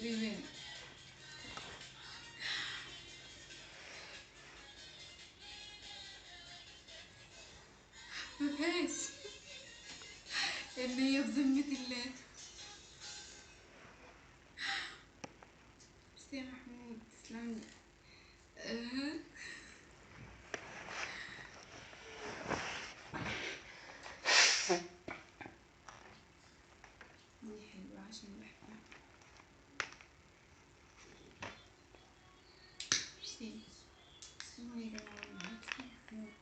لبنان. مفيهاش اللي هي بذمة الله. ميرسي يا محمود، تسلملي. أه. دي حلوة عشان بحبها. ميرسي. تسلموا يا جماعة والله. ميرسي يا محمود.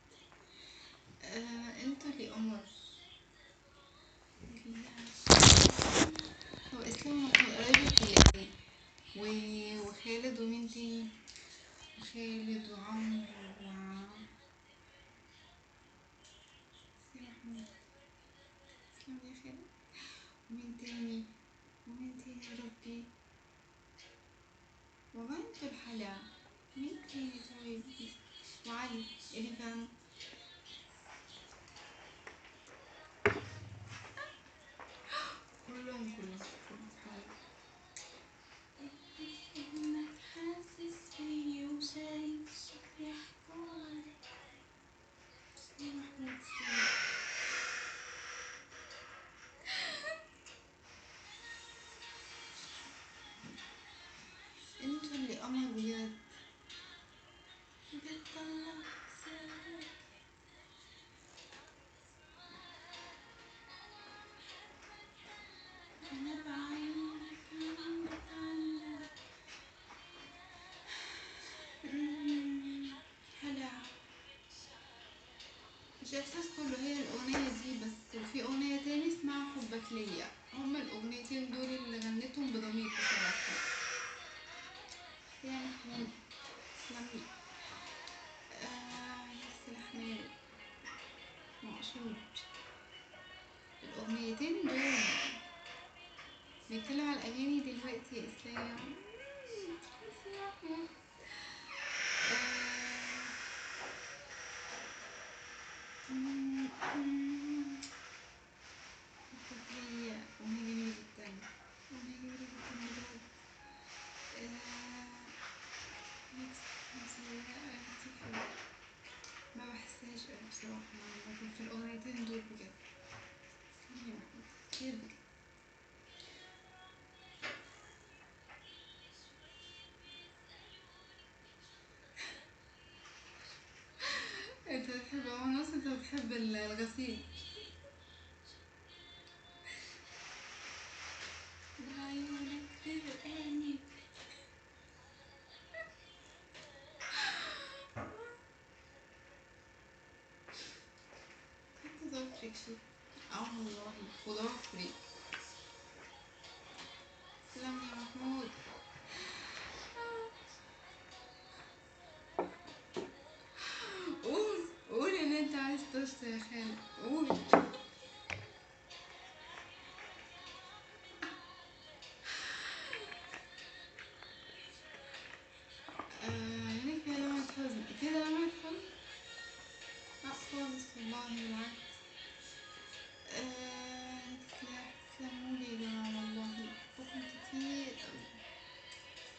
انتوا اللي قمر. هو اسلام محمود قريبك ولا ايه؟ وخالد ومين تاني؟ وخالد وعمرو ميرسي يا محمود. تسلم يا خالد. ومين تاني؟ ومين تاني يا ربي؟ والله انتوا الحلا. مين تاني طيب؟ وعلي إليفان. كلهم حبايبي. إنك حاسس بيا وشايف شكلي احتار. يا محمود سلام. انتوا اللي قمر بجد. بتطلع سالك. انا بعيونك عم بتعلق. هلا. مش احساس كله هي الاغنية دي بس، وفي اغنية تاني اسمها حبك ليا. هما الاغنيتين دول اللي غنيتهم بضمير بصراحة. يا محمود تسلمي. نفس الأحمال. مقصود. الأغنيتين دول بيتكلم على الأغاني دلوقتي يا إسلام. هي أغنية جميلة جدا. أغنية جميلة جدا بجد. ما بحسهاش أوي بصراحة، لكن في الأغنيتين دول بجد كتير بجد. انت بتحب ونص، انت بتحب الغسيل. بعيونك تلقاني. انت ضوافرك شيك. اه والله وضوافرك. تسلم يا محمود. قول ان انت عايز تشطي يا خالد، قول. يعني فيها لمعة حزن كده، لمعة حزن. لا خالص والله بالعكس. تسلمولي يا جماعة والله. بحبكم كتير اوي.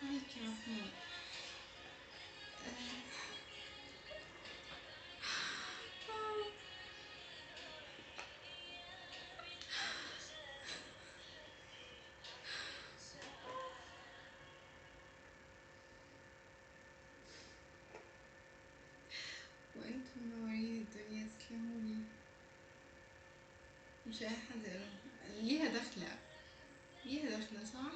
عليك يا محمود. آه وانتم منورين الدنيا. تسلمولي. مش اي حد ليها دخلة. ليها دخلة صح.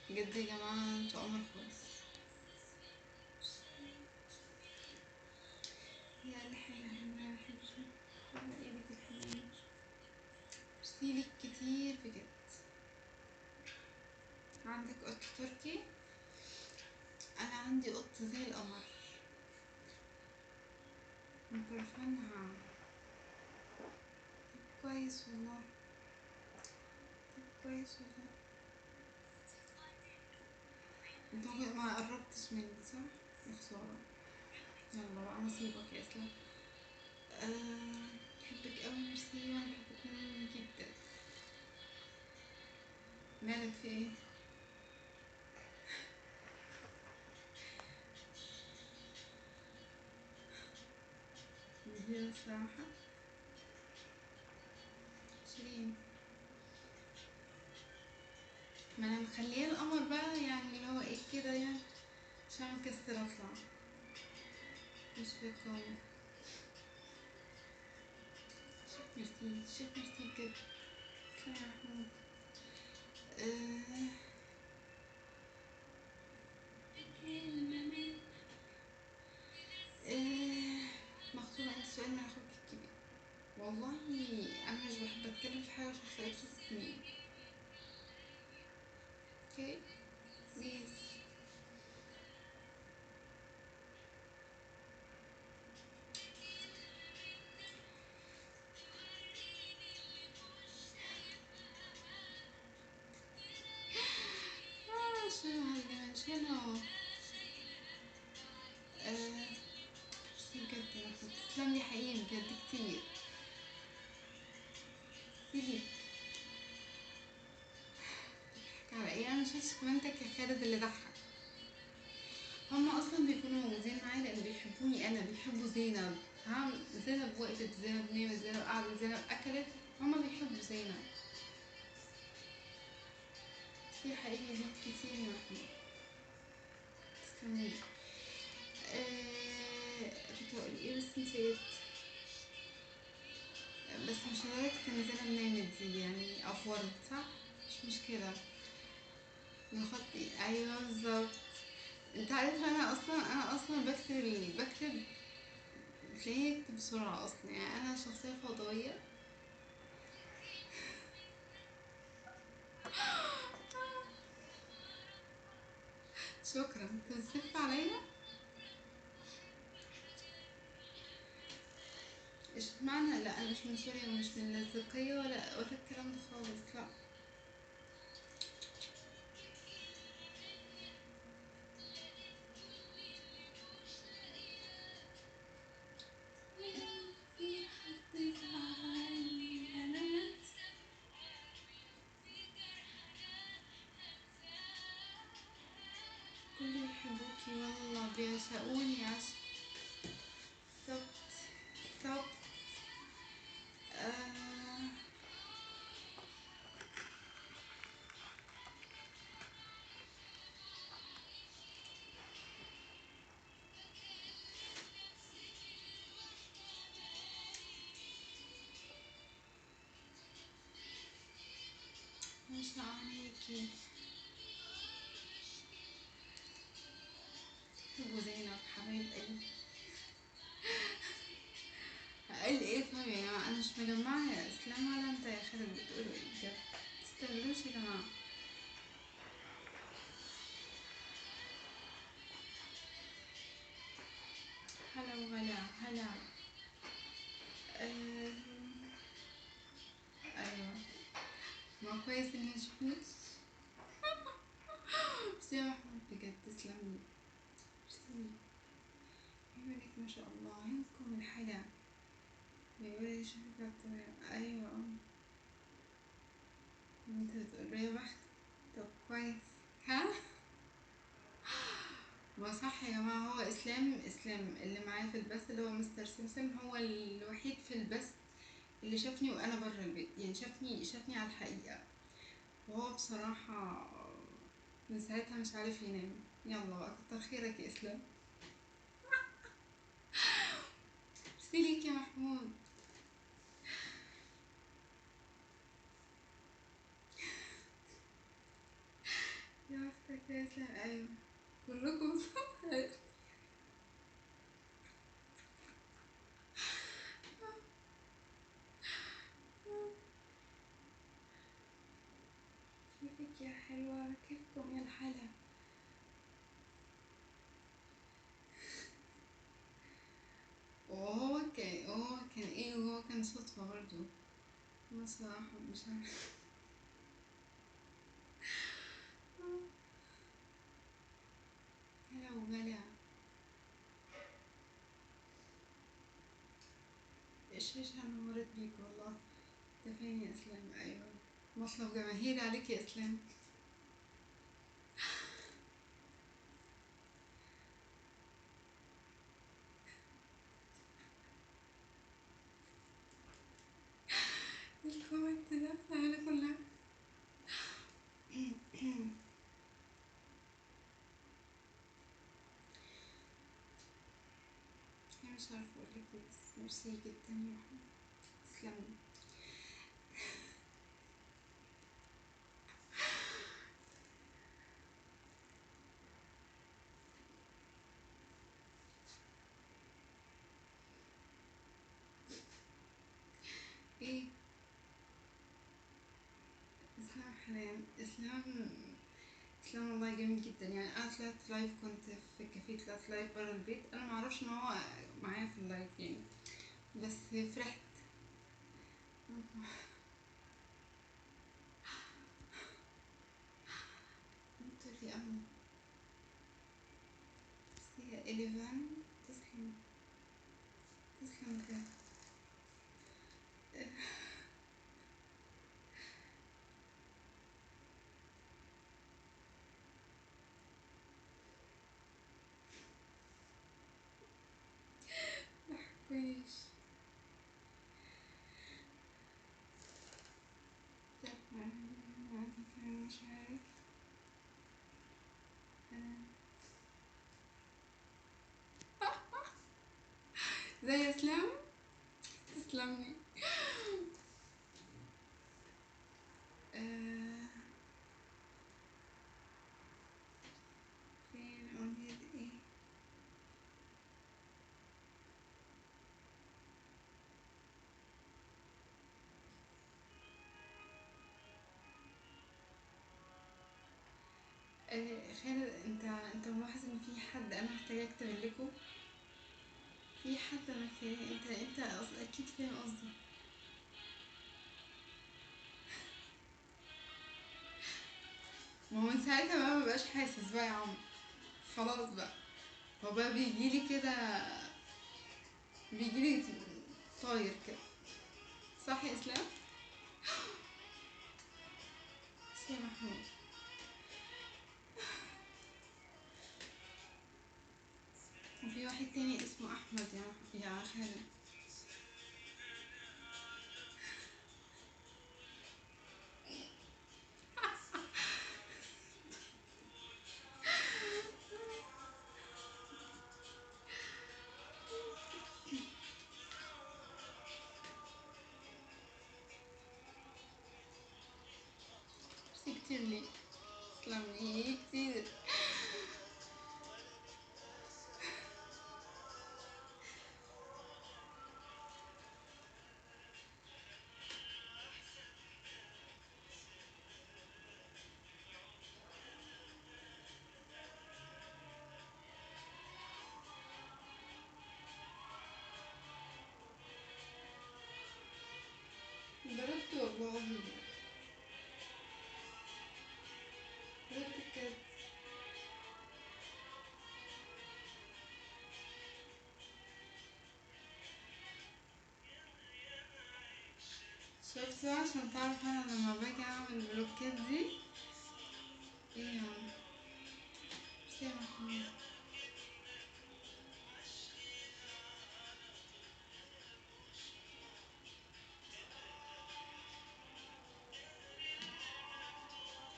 بجد يا جماعة انتوا قمر خالص. يا الحلوة يا حبيبي. على ايدك الحلوين. ميرسي لك كتير بجد. عندك قط تركي؟ انا عندي قط زي القمر. مكرفنها. كويس والله. كويس والله. انت ما قربتش مني صح؟ يا خسارة. يلا بقى نصيبك يا اسلام. بحبك اوي. ميرسي وانا بحبك جدا. مالك في ايه؟ جديدة الصراحة. شيرين. ما انا مخليه القمر بقى، يعني اللي هو ايه كده يعني، عشان مكسر اطلع. مش بيقاوم. شيخ ميرسي، شيخ ميرسي بجد. تسلم يا محمود. آه... آه... مخطوبة انت سؤال من اخوك الكبير. والله انا مش بحب اتكلم في حاجة شخصية بصوت مين. اوكي بليز. شنو هالجمال شنو. آه... ميرسي بجد يا محمود، تسلم لي حقيقي بجد كتير. سيدي. على ايه؟ انا مشفتش كومنتك يا خالد اللي ضحك. هما اصلا بيكونوا موجودين معايا لان بيحبوني انا، بيحبوا زينب. فاهم؟ زينب وقفت، زينب نامت، زينب قعدت، زينب اكلت. هما بيحبوا زينب. في حقيقي ليك كتير يا محمود. تسلمي. كنت هقول ايه بس نسيت. بس مش لدرجة ان زينب نامت دي يعني افورت صح؟ مش مشكلة. نخطي ايوه بالظبط. انت عارف انا اصلا بكتب تلاقيني اكتب بسرعة اصلا، يعني انا شخصية فضائية. شكرا، انت بتسف عليا. ايش معنى؟ لا انا مش من سوريا ومش من اللاذقية ولا الكلام ده خالص، لا. في حد زعلني انا. كله يحبوكي والله بيعشقوني عشق. بالظبط. بالظبط. آه. ما شاء عليكي. حبوا زينب حبايب قلبي. قال ايه طيب يا جماعة؟ انا مش مجمعة يا اسلام ولا انت يا خالد بتقولوا ايه بجد. متستغلوش يا جماعة. هلا وغلا هلا. آه. ايوه. ما كويس اني مشفتنيش. بس يا محمود بجد تسلمي. تسلمي. عيونك ما شاء الله، عيونكم الحلا. بيقولي يشوفك على الطريق. ايوه انت بتقول يا بخت. طب كويس. ها. ما صح يا جماعة، هو اسلام اللي معايا في البث اللي هو مستر سمسم هو الوحيد في البث اللي شافني وانا بره البيت، يعني شافني على الحقيقة. وهو بصراحة من ساعتها مش عارف ينام. يلا بقى كتر خيرك يا اسلام. ميرسي ليك يا محمود. يا بختك يا اسلام، ايوه. كلكم صح. كيفك يا حلوة، كيفكم يا الحلا. وهو كان ايه، وهو كان صدفة برضو. بصراحة مش عارفة. هلا وغلا. الشاشة نورت بيك والله. انت فين يا اسلام؟ ايوه. مطلب جماهيري عليك يا اسلام. الكومنت ده العيلة كلها. أنا مش عارفة اقولك ايه، بس ميرسي جدا يا محمد، تسلمي. ايه؟ اسلام حنان، اسلام والله جميل جدا. يعني انا طلعت لايف، كنت في الكافيه، طلعت لايف برا البيت، انا معرفش ان هو معايا في اللايف يعني، بس فرحت. قلت أوي. بس هي إليفان، تسلم، تسلم بجد. متحكيش. عندي كمان مش عارف. زي اسلام، تسلمني. آه، فين أغنية ايه؟ خالد، انت ملاحظ ان في حد انا محتاجة اكتب لكم؟ في حد انا محتاجة، اكيد فاهم قصدي. ما هو من ساعتها بقى مبقاش حاسس بقى يا عمر، خلاص بقى. هو بقى بيجيلي كده، بيجيلي طاير كده. صح يا اسلام؟ بس يا محمود، وفي واحد تاني اسمه احمد يا خالد. ميرسي كتير ليك، تسلمي كتير. ضربت والله، ضربت بجد. شفت بقى، عشان تعرف انا لما باجي اعمل البلوكات دي. ايه يا عم؟ بس يا محمود،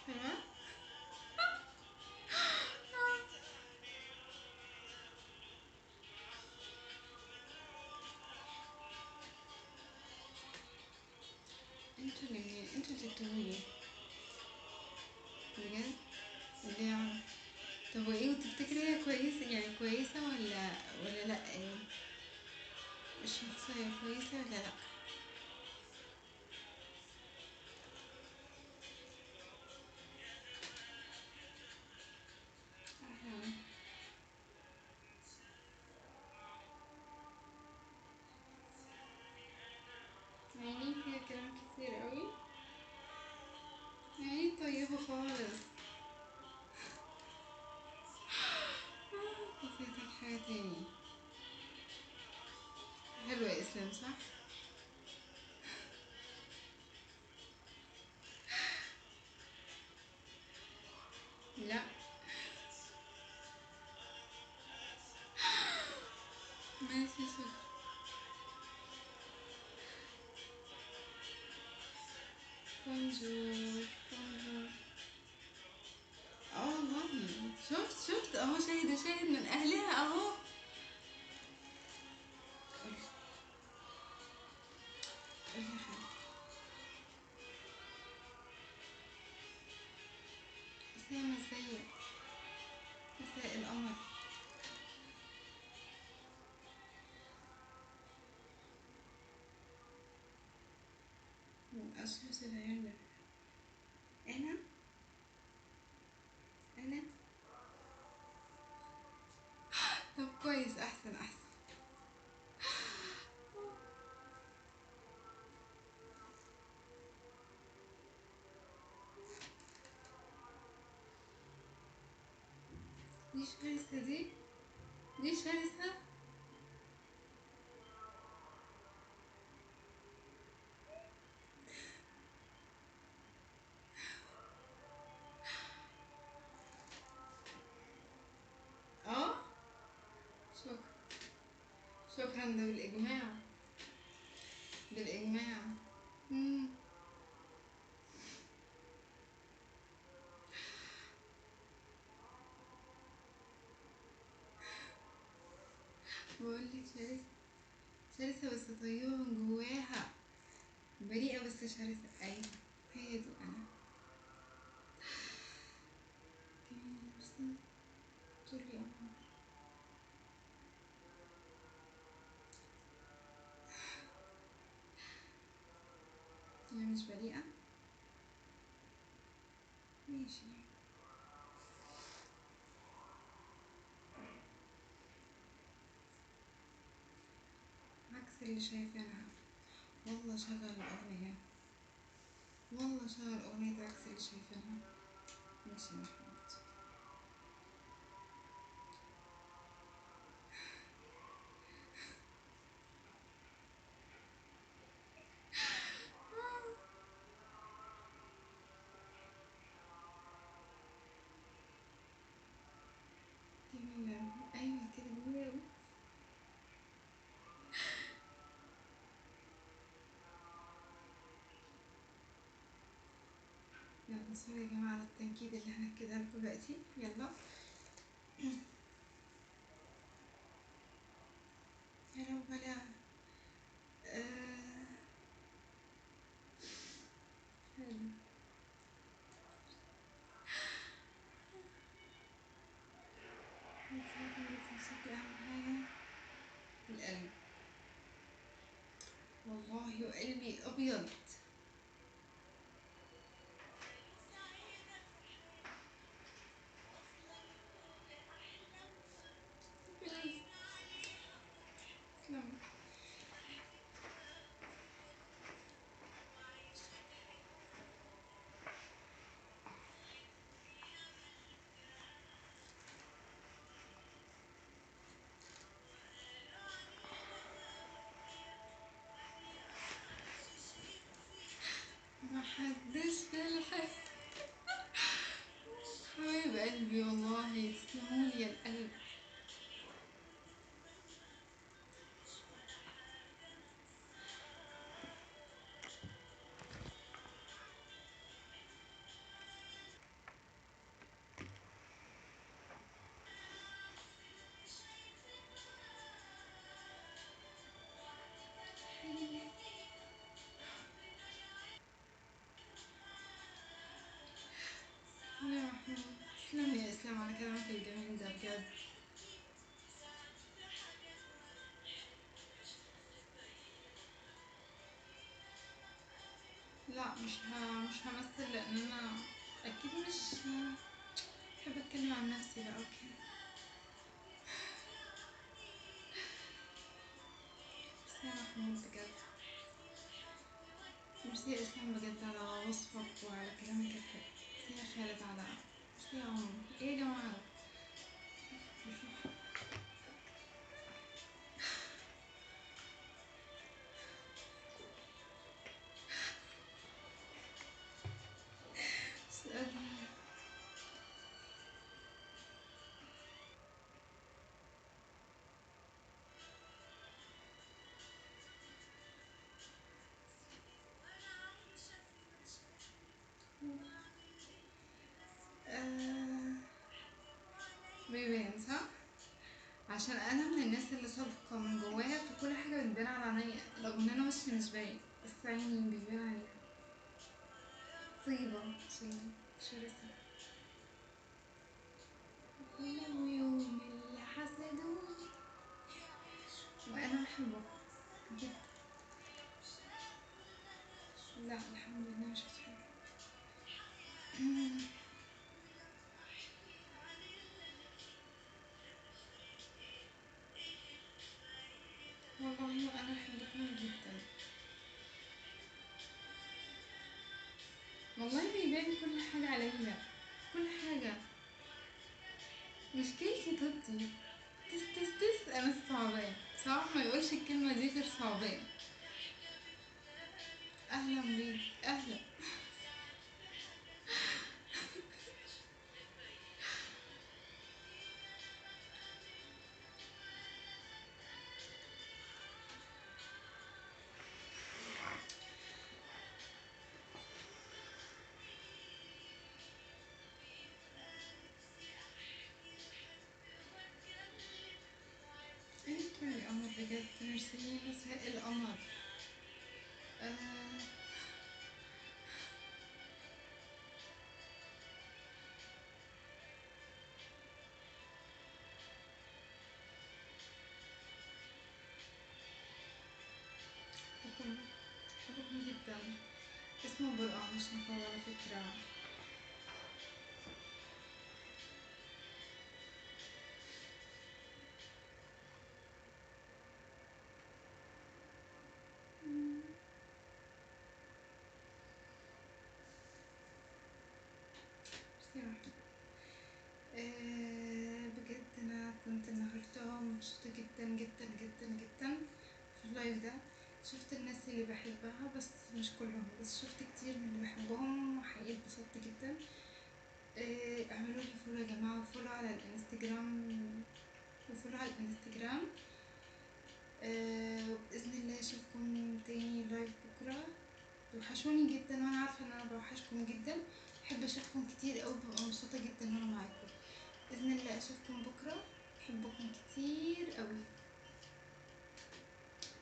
حلوة. انتوا اللي بتقولي بجد، اللي يعرف. طب وايه، وتفتكري هي كويسة يعني، كويسة ولا لا يعني؟ الشخصية كويسة ولا لا؟ أحلى. عيني فيها كلام كتير قوي، عيني طيبة خالص. نسيتك حاجة تاني. حلوة يا اسلام، صح؟ لا. ماشي شكرا. بونجور بونجور. اه والله. شفت اهو، شاهد من اهلها اهو. قولي يا حبيبتي. اسامة ازيك؟ مساء القمر. أشمس العيال. انا انا طب كويس، احسن احسن. دي شرسة دي شرسة. اه شكرا. شكرا، ده بالاجماع. بالاجماع. مم. بقولك شرسة. شرسة بس طيبة من جواها. بريئة بس شرسة، ايوه. هي دي انا. جميلة ميرسي. طولي عمر. هي مش بريئة. ماشي. عكس اللي شايفينها. والله شغل الأغنية. والله شغل أغنية عكس اللي شايفينها. ماشي يا حبيبتي. جميلة أوي. أيوة كده جميلة أوي. يلا سوري يا جماعة على التنكيد اللي هنكدها لكم دلوقتي. يلا. يا لو بلا. آه. حلو. تمسكي أهم حاجة. القلب. والله وقلبي أبيض. بليز. تسلمي. محدش بيلحق. حبايب قلبي والله تسلمولي يا القلب. يا محمود. تسلم يا اسلام على كلامك الجميل ده بجد. لا مش همثل لان انا اكيد مش بحب اتكلم عن نفسي بقى. اوكي. بس يا محمود بجد. ميرسي يا اسلام بجد على وصفك وعلى كلامك الحلو. ميرسي يا خالد على. ميرسي يا عمر. ايه يا جماعة ده؟ مش قادرة. بيبان صح؟ عشان انا من الناس اللي صادقة من جواها، في كل حاجة بتبان على عينيا، رغم ان انا وشي مش باين بس عيني بيبان عليها. طيبة شرسة. ولو يوم اللي حسدوني وانا بحبه جدا. لا الحمد لله مش هتحب. والله انا بحبكم جدا. والله بيبان كل حاجة عليا، كل حاجة. مشكلتي طبتي تس تس تس انا الصعبان، صعب ما يقولش الكلمة دي غير صعبان. اهلا بيك اهلا. انتوا القمر بجد، ميرسي يا مساء القمر. آه. بحبكم، بحبكم جدا. اسمه برقع مش نقاب على فكرة. ميرسي يا رحمة. بجد انا كنت النهارده مبسوطة جدا جدا جدا جدا في اللايف ده. شفت الناس اللي بحبها بس مش كلهم، بس شفت كتير من اللي بحبهم وحقيقي اتبسطت جدا. اعملوا لي فولو يا جماعة، وفولو على الانستجرام، وفولو على الانستجرام. بإذن الله اشوفكم تاني لايف بكرة. توحشوني جدا وانا عارفة ان انا بوحشكم جدا. بحب اشوفكم كتير اوي، ببقى مبسوطة جدا وانا معاكم. بإذن الله اشوفكم بكرة. بحبكم كتير اوي.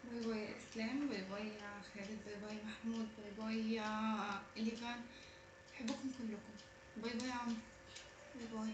باي باي يا اسلام، باي باي يا خالد، باي باي محمود، باي باي يا اليفان. بحبكم كلكم. باي باي يا عمرو. باي باي.